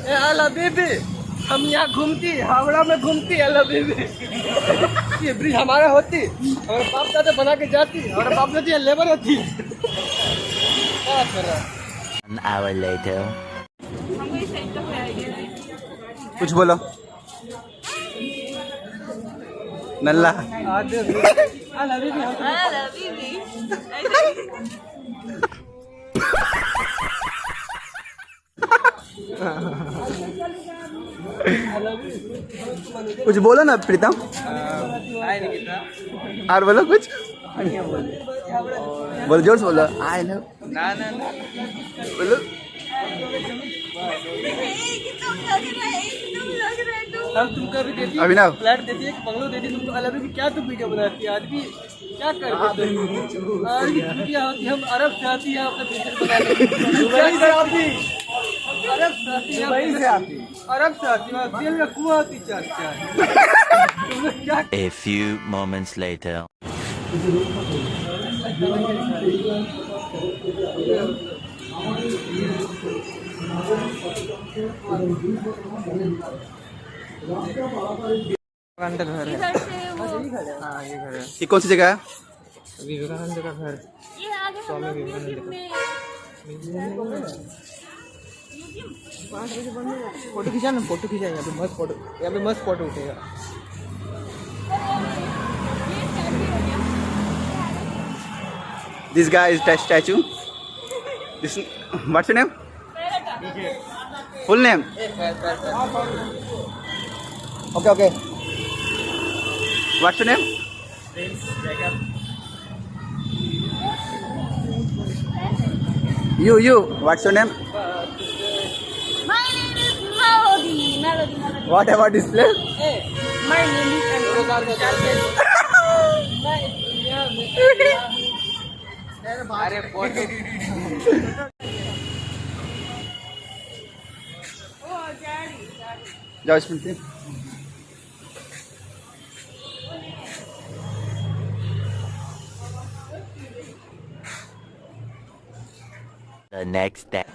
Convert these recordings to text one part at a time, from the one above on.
Hello baby, हम यहाँ घूमती हावड़ा में घूमती। हेलो बेबी, ये ब्रिज हमारा होती और बाप दादा बना के जाती और बाप दादा लेबर होती। क्या कर रहा है? An hour later. कुछ बोलो नल्ला। कुछ बोलो ना प्रीतम। और बोलो कुछ, बोलो जोर से बोलो। आई लव ना बोलो। हम तुमको भी देती अभिनव फ्लैट देती है, बंगलो देती तुमको। अलग की क्या तुम वीडियो बनाती है? आदमी क्या कर देते होती? हम अरब से आती है अपने पिक्चर बनाने। दुबई से आती, अरब से आती है, दुबई से आती, अरब से आती है। तेल में कुआं होती चाचा। तुम लोग क्या? A few moments later. अंदर घर है। इधर से वो हाँ ये घर है, ये कौन सी जगह है? विवेकानंद का घर। ये आगे हम लोग म्यूजियम में 5 बजे बंद हो। फोटो खिंचा ना, फोटो खिंचा। यहाँ पे मस्त फोटो, यहाँ पे मस्त फोटो उठेगा। This guy is statue. This what's your name? Full name? Okay. What's your name? You. What's your name? My name is Melody. What about display? My name is अरे photo जाओ इसमें से। The next day.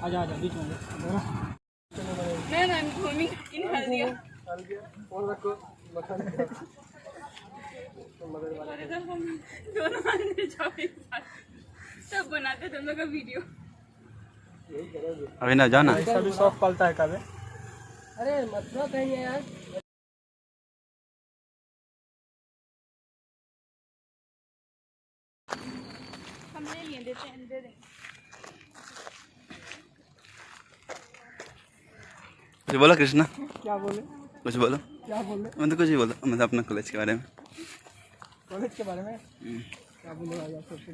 आजा बीच में। I'm filming in Haldia. Phone रखो। दोनों आदमी जाओ एक साथ, सब बनाते तुम लोग का वीडियो। अभी ना जाओ ना। ऐसा भी शौक पलता है कभी। अरे मत कहिए यार। हम ले लिए, देते हैं, दे देंगे। कुछ बोलो कृष्णा, क्या बोले? कुछ बोलो। क्या बोले? मतलब कुछ ही बोलो, मतलब अपना कॉलेज के बारे में कॉलेज के बारे में क्या बोले? सबसे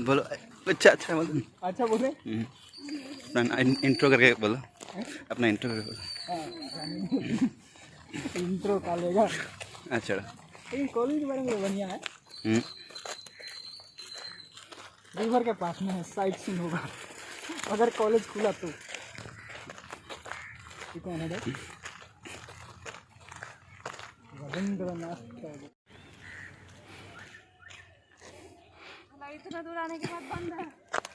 बोलो। अच्छा बोलो। अच्छा बोले। अपना इंट्रो करके बोलो। अपना इंट्रो करके बोलो। इंट्रो का लेगा। अच्छा लेकिन कॉलेज के बारे में बढ़िया है। रिवर के पास में है, साइट सीन होगा अगर कॉलेज खुला तो। कौन है? रविंद्रनाथ टैगोर। इतना दूर आने के बाद बंद है।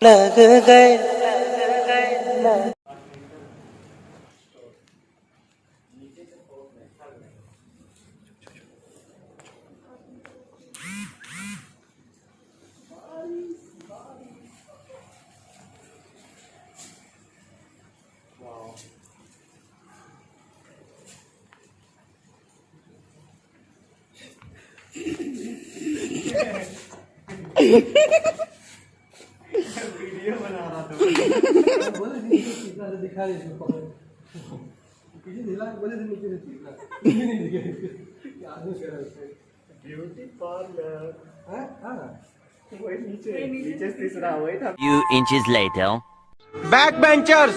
लग गए। वीडियो बना रहा था। बोले दिखा दे पीछे ढीला, बोले नीचे से नहीं दिखे। क्या कर रहा है? Beauty parlour. हां वही नीचे तीसरा वही था। Few inches later. Back benchers,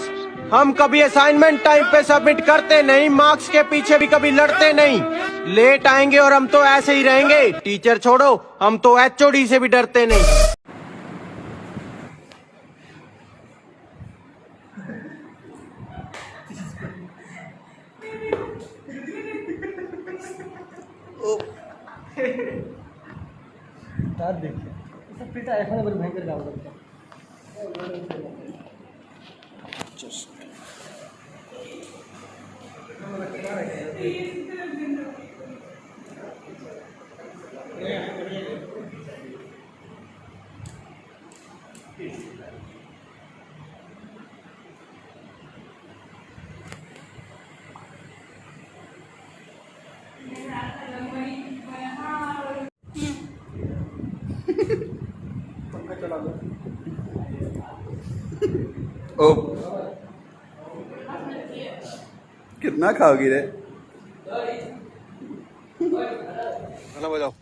हम कभी असाइनमेंट टाइम पे सबमिट करते नहीं, मार्क्स के पीछे भी कभी लड़ते नहीं। लेट आएंगे और हम तो ऐसे ही रहेंगे। टीचर छोड़ो, हम तो एचओडी से भी डरते नहीं। देखिए पिटा ऐसा बड़ी भयंकर काम करता ओ कितना खाओगी रे? चलो बजाओ।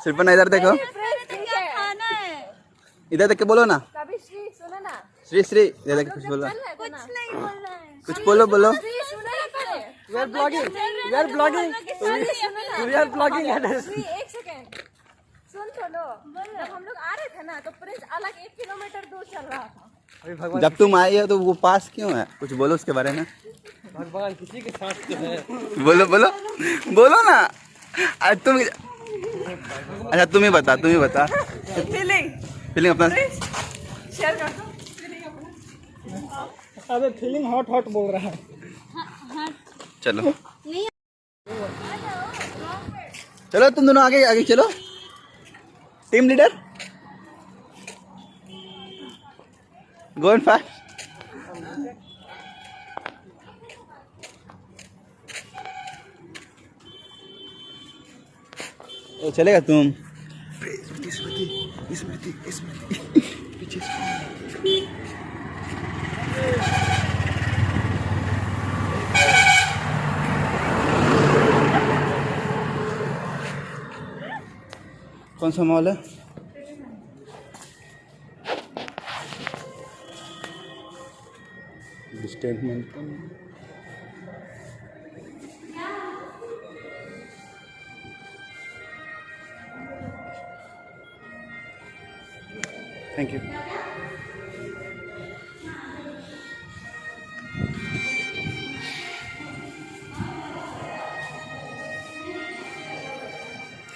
सिर्फ इधर देखो, खाना है इधर देख के बोलो ना। कभी श्री सुनो ना श्री श्री इधर देख के कुछ बोलो, कुछ नहीं बोलना है कुछ बोलो बोलो। श्री सुनो ना पहले We are blogging. We are blogging. We are blogging. Shri एक सेकंड सुन तो लो। जब हम लोग आ रहे थे ना तो प्रिंस अलग 1 किलोमीटर दूर चल रहा था। अभी भगवान जब तुम आई हो तो वो पास क्यों है? कुछ बोलो उसके बारे में। भगवान किसी के साथ तो है। बोलो बोलो बोलो ना। आज तुम, अच्छा तुम ही बता फीलिंग फीलिंग अपना। शेयर कर दो। अबे फीलिंग हॉट हॉट बोल रहा है। चलो चलो तुम दोनों आगे आगे चलो। Team leader go and fast. चलेगा तुम। कौन सा मॉल है? Thank you.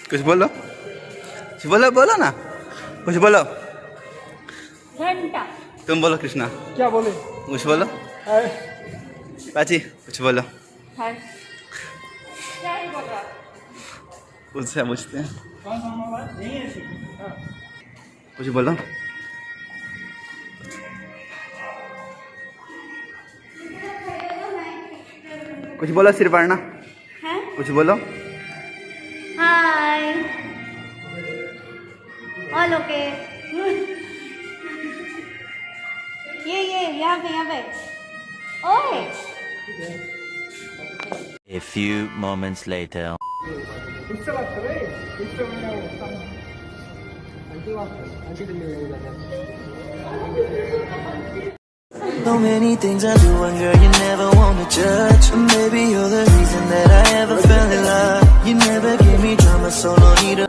कुछ बोलो, कुछ बोलो बोलो ना, कुछ बोलो। घंटा तुम बोलो कृष्णा, क्या बोले? कुछ बोलो। प्राची कुछ बोलो। है क्या ही बोल रहा उससे पूछते हैं, कुछ बोलो। कुछ बोलो श्रीपर्णा, है कुछ बोलो। हाय ऑल ओके ये यहाँ पे ओए A few moments later. इससे बात कर रहे हैं? इससे मैंने वो आंटी बात कर, आंटी तो मेरे को So many things I do, and girl, you never wanna judge. Maybe you're the reason that I ever fell in love. You never give me drama, so no need to.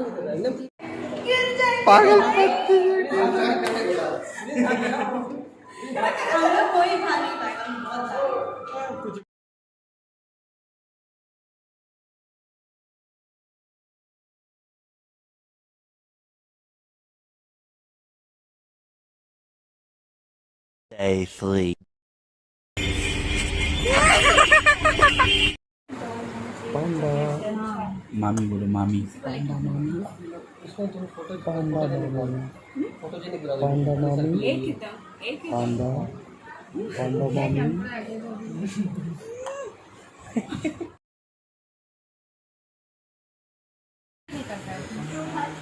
पागल Day 3. मामी बोलो, मामी। इसमें तुम photo photogenic blogging. एक ही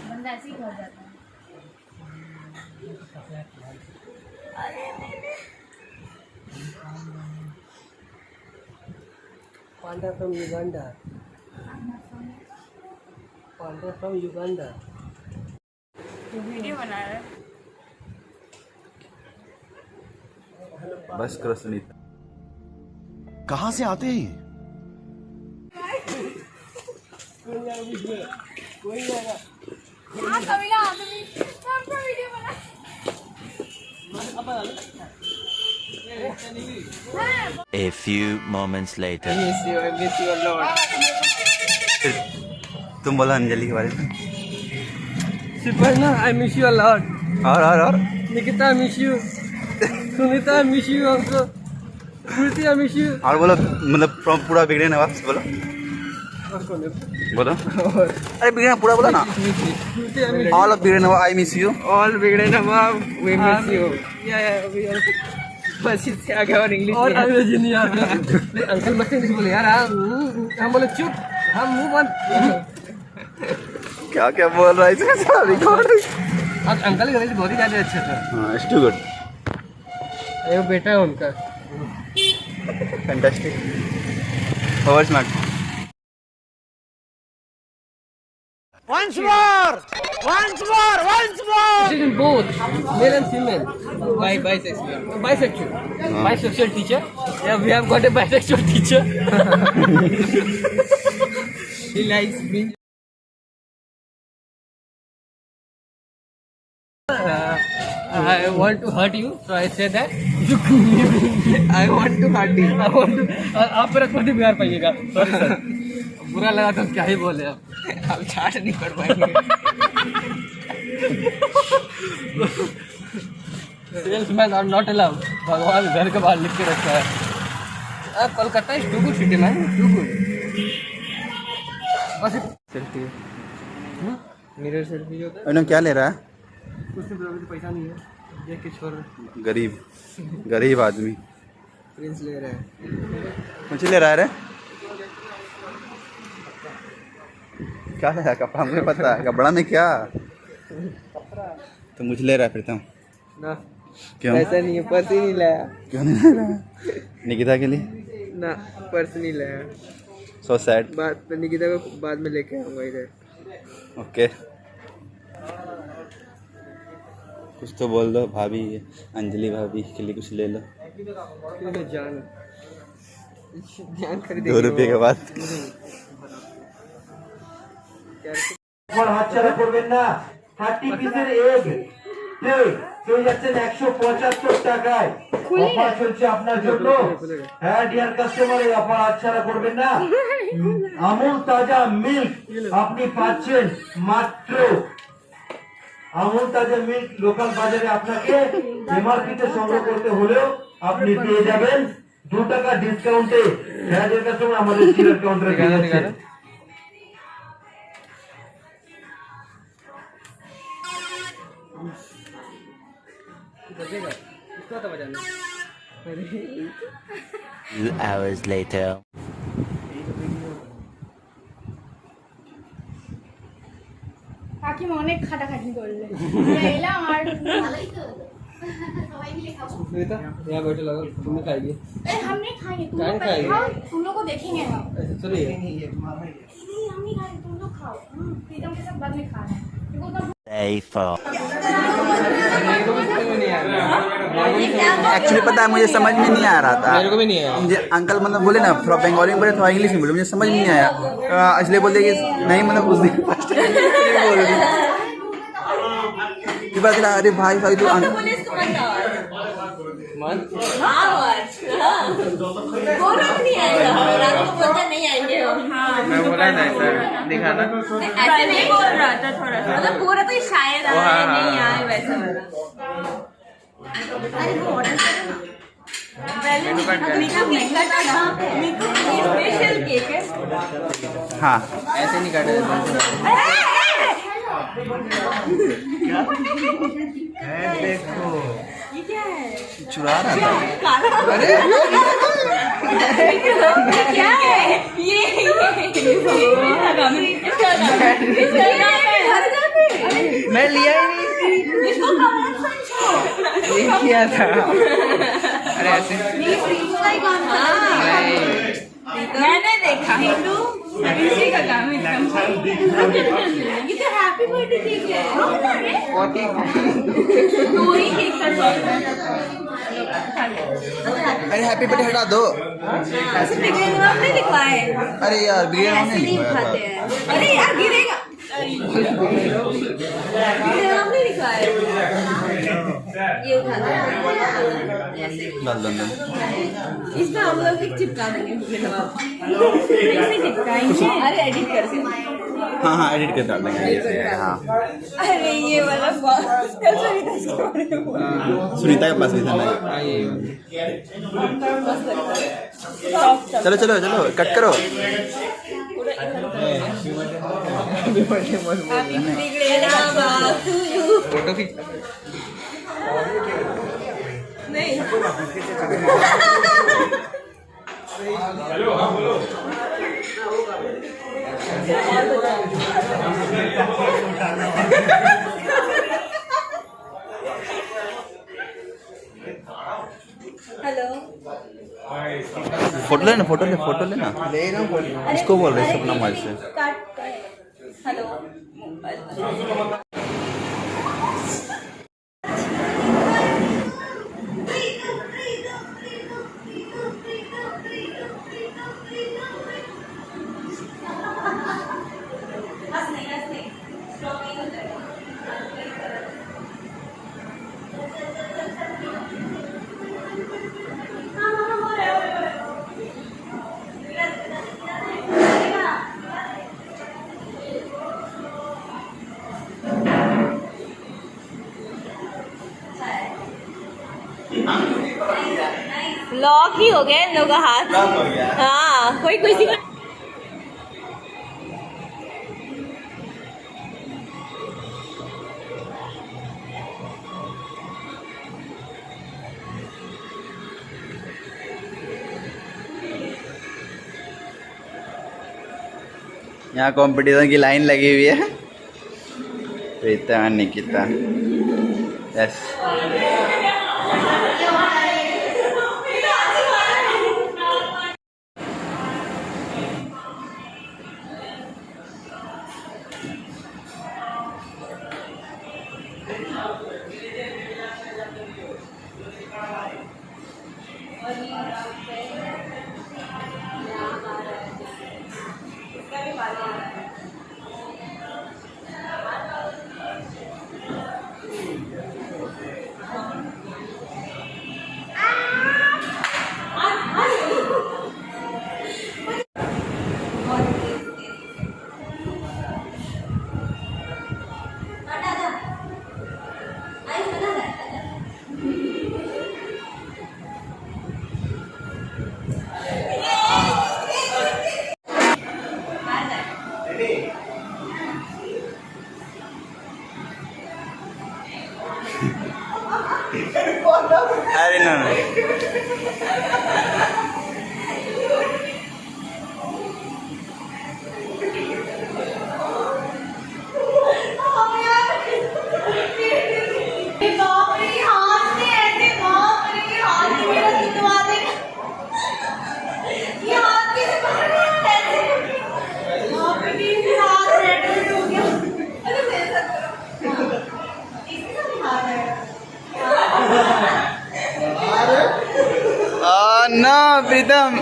बंदा ऐसे ही कर जाता है। Panda from Uganda. Panda from Uganda. तो वीडियो बना रहा है। बस करो सुनीता। कहाँ से आते हैं? कोई नहीं आएगा। हाँ कभी ना आदमी सबका वीडियो बना A few moments later. तुम बोलो अंजलि के बारे में। Suparna I miss you a lot. और Nikita I miss you. Sunita I miss you also. Shruti I miss you. और बोलो मतलब फ्रॉम पूरा बिगड़े नवाब से बोलो। बोलो अरे बिगड़े पूरा बोलो ना। श्रुति आई मिस ऑल ऑफ बिगड़े नवाब आई मिस यू। ऑल बिगड़े नवाब वी मिस यू। बस इससे आगे और इंग्लिश और अंग्रेजी नहीं आता। अंकल मत इंग्लिश बोले यार। हम बोले चुप, हम मुंह बंद। क्या क्या बोल रहा है इसका रिकॉर्ड। अब अंकल का बहुत ही ज्यादा अच्छा था। हाँ इट्स टू गुड। ये बेटा है उनका। Fantastic over smart. Once more! Both male and female. Bisexual. Bisexual teacher. Yeah, we have got a bisexual teacher. He likes me. I want to hurt you, so I say that. I want to hurt you. I want to. आप पर खुद ही प्यार पाइएगा. Sorry sir. बुरा लगा तो क्या ही बोले आप. अब चाट नहीं कर पाएंगे. Salesman are not allowed. भगवान घर के बाहर लिख के रखा है. Kolkata is too good city man. Too good. बस सेल्फी. मिरर सेल्फी होता है. मैडम क्या ले रहा है? कुछ तो पैसा नहीं है. देख के छोड़. गरीब आदमी प्रिंस ले रहा है. मुझे ले रहा है रे? क्या ले रहा है? कपड़ा मुझे पता है. कपड़ा में क्या तो मुझे ले रहा है फिर तुम ना. क्यों? पैसा नहीं है. पर्स ही नहीं लाया. क्यों नहीं ले रहा है? निकिता के लिए ना पर्स नहीं लाया. So sad. बाद निकिता को बाद में लेके आऊंगा इधर. ओके कुछ तो बोल दो. भाभी अंजलि भाभी के लिए कुछ ले लो. जान खरीदे 2 रुपये के बाद হাতছাড়া করবেন না। 30 পিসের এগ পেয়ে যাচ্ছেন 175 টাকায়। অফার চলছে আপনার জন্য। হ্যাঁ ডিয়ার কাস্টমার, এই অফার হাতছাড়া করবেন না। আমুল তাজা মিল্ক আপনি পাচ্ছেন মাত্র। আমুল তাজা মিল্ক লোকাল বাজারে আপনাকে এমআরপিতে সংগ্রহ করতে হলেও আপনি পেয়ে যাবেন 2 টাকা ডিসকাউন্টে। হ্যাঁ ডিয়ার কাস্টমার, আমাদের চিলার কাউন্টারে পেয়ে যাচ্ছেন। इसको तो बजाना. 2 hours later. কাকিমা অনেক খাটাখাটি করলে এলাম আর ভালোই তো সবাই মিলে খাবো. सुनीता यहाँ बैठे लगा. तुमने खाएगी? अरे हम नहीं खाएंगे, तुम लोग खाएंगे? खाओ, तुम लोग को देखेंगे हम. चलिए. नहीं हम नहीं खाएंगे, तुम लोग खाओ. प्रीतम के साथ बाद में खाना है. देखो उतना Day 4. एक्चुअली पता है मुझे समझ में नहीं आ रहा था. मेरे को भी नहीं आया. मुझे अंकल मतलब बोले ना थोड़ा बंगाली में बोले थोड़ा इंग्लिश में बोले. मुझे समझ में नहीं आया. इसलिए बोलते कि नहीं मतलब उस दिन फर्स्ट बोल रही थी बात. अरे भाई तू मैं बोला ना सर दिखाना. ऐसे नहीं बोल रहा था थोड़ा सा, मतलब पूरा तो शायद आया नहीं आया वैसा वाला. अरे वो ऑर्डर करो ना. पहले मीठा केक काटा ना. मीठा स्पेशल केक है. हाँ ऐसे नहीं काटा जाता. देखो ये क्या है? चुरा रहा था. अरे क्या है ये? मैं लिया ही नहीं. इसको ये किया था. अरे ऐसे मैंने देखा हिंदू इसी का काम है. ये तो हैप्पी बर्थडे केक है. बहुत ही दो ही केक का शॉप है. अरे हैप्पी बर्थडे हटा दो। ऐसे बिगड़े नाम नहीं लिखवाए। अरे यार बिगड़े नाम ऐसे नहीं नहीं लिखवाया उठाते था। हैं। अरे यार गिरेगा। बिगड़े नाम नहीं लिखवाए। ये उठाते हैं। ऐसे। डाल दो अंदर। इसमें हम लोग एक चिपका देंगे बिगड़े नाम। कैसे चिपकाएंगे? अरे एडिट करके। हाँ हाँ एडिट कर डाल देंगे ऐसे, हाँ। अरे ये वाला कल सुनीता इसके बारे में बोला। सुनीता के पास भी था ना। मस्त लगता है। चलो चलो चलो कट करो। बिगड़े नाम to you। फोटो खींच। नहीं। हेलो। फोटो लेना फोटो लेना। इसको बोल रहे सपना मोबाइल से। हेलो। लॉक ही हो गया इन लोगों का हाथ। हाँ कोई किसी का यहाँ कंपटीशन की लाइन लगी हुई है। प्रीतम और निकिता। यस। अरे ना नो प्रीतम।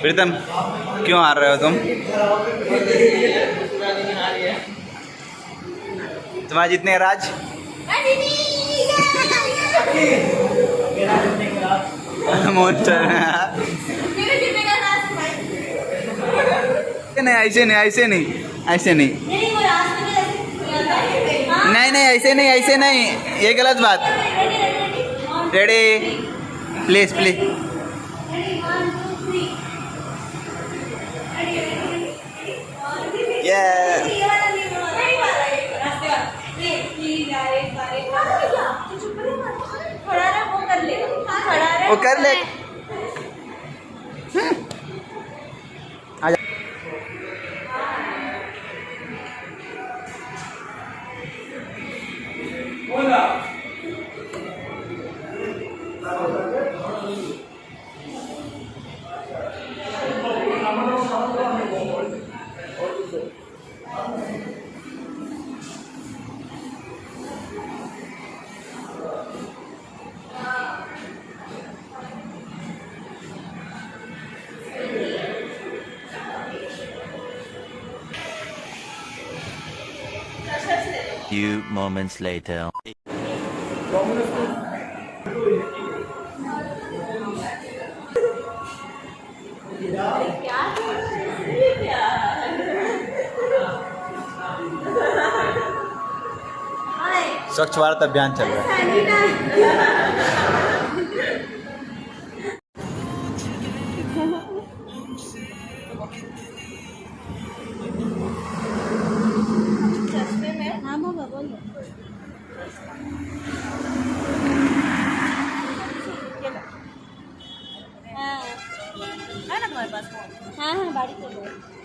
प्रीतम क्यों हार रहे हो तुम? तुम्हारे जितने राज मोस्टर नहीं ऐसे नहीं ऐसे नहीं ऐसे नहीं नहीं नहीं ऐसे नहीं ऐसे नहीं ये गलत बात। Ready please please. वो कर ले। आजा। few moments later. स्वच्छ भारत अभियान चल रहा है। हाँ बाबा बोलो। हाँ है ना तुम्हारे पास? हाँ हाँ बाड़ी पे